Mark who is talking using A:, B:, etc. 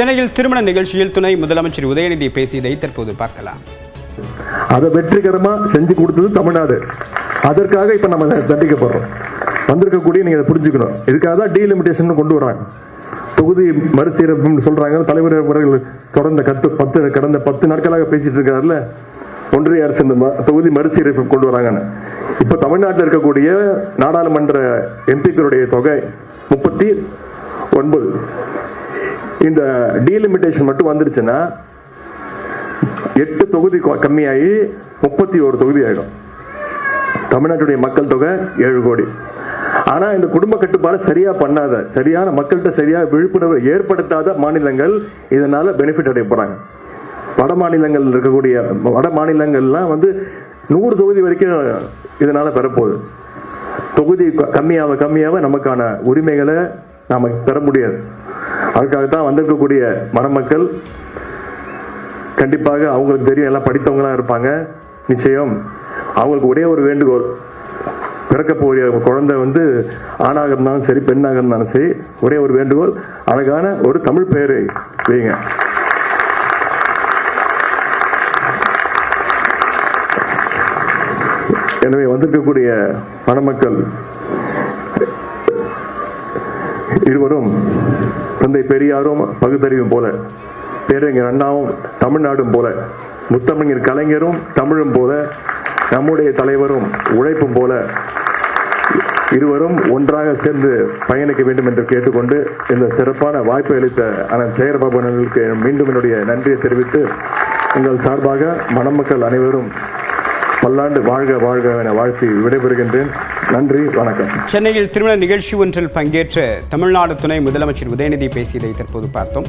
A: சென்னையில் திருமண நிகழ்ச்சியில் துணை முதலமைச்சர் உதயநிதி பேசியதை தற்போது பார்க்கலாம்.
B: அதை வெற்றிகரமா செஞ்சு கொடுத்தது தமிழ்நாடு. அதற்காக இப்ப நம்ம தண்டிக்கப்படுறோம். வந்திருக்கக்கூடிய நீங்க புரிஞ்சுக்கணும். இதுக்காக தான் டீலிமிட்டேஷன் கொண்டு வராங்க. தொகுதி மறுசீரமைப்பு சொல்றாங்க. தலைவர் அவர்கள் கடந்த 10 நாட்களாக பேசிட்டு இருக்காருல்ல, ஒன்றிய அரசு தொகுதி மறுசீரமைப்பு கொண்டு வராங்கன்னு. இப்ப தமிழ்நாட்டில் இருக்கக்கூடிய நாடாளுமன்ற எம்பிக்களுடைய தொகை 39. இந்த டீலிமிட்டேஷன் மட்டும் வந்துருச்சுன்னா 8 தொகுதி கம்மியாகி 31 தொகுதி ஆயிடும். தமிழ்நாட்டுடைய மக்கள் தொகை 7 கோடி. ஆனா இந்த குடும்ப கட்டுப்பாடு சரியா பண்ணாத, சரியான மக்கள்கிட்ட சரியா விழிப்புணர்வு ஏற்படுத்தாத மாநிலங்கள் இதனால பெனிஃபிட் அடைய போறாங்க. வட மாநிலங்கள்லாம் 100 தொகுதி வரைக்கும் இதனால பெறப்போகுது. தொகுதி கம்மியாக நமக்கான உரிமைகளை நாம பெற முடியாது. அதுக்காகத்தான் வந்திருக்கக்கூடிய மணமக்கள் கண்டிப்பாக அவங்களுக்கு தெரியும், எல்லாம் படித்தவங்களா இருப்பாங்க. நிச்சயம் அவங்களுக்கு ஒரே ஒரு வேண்டுகோள், பிறக்க போகிற குழந்தை ஆணாக இருந்தாலும் சரி, பெண்ணாக இருந்தாலும் சரி, ஒரே ஒரு வேண்டுகோள், அழகான ஒரு தமிழ் பெயரை வைங்க. எனவே வந்திருக்கக்கூடிய மணமக்கள் இருவரும் தந்தை பெரியாரும் பகுத்தறிவும் போல, பேரறிஞர் அண்ணாவும் தமிழ்நாடும் போல, முத்தமிழர் கலைஞரும் தமிழும் போல, நம்முடைய தலைவரும் உழைப்பும் போல இருவரும் ஒன்றாக சேர்ந்து பயணிக்க வேண்டும் என்று கேட்டுக்கொண்டு இந்த சிறப்பான வாய்ப்பை அளித்த அண்ணன் சேகர்பாபு அவர்களுக்கு மீண்டும் என்னுடைய நன்றியை தெரிவித்து, எங்கள் சார்பாக மணமக்கள் அனைவரும் பல்லாண்டு வாழ்க வாழ்க என வாழ்த்தி விடைபெறுகின்றேன். நன்றி, வணக்கம்.
A: சென்னையில் திருமண நிகழ்ச்சி ஒன்றில் பங்கேற்ற தமிழ்நாடு துணை முதலமைச்சர் உதயநிதி பேசியதை தற்போது பார்த்தோம்.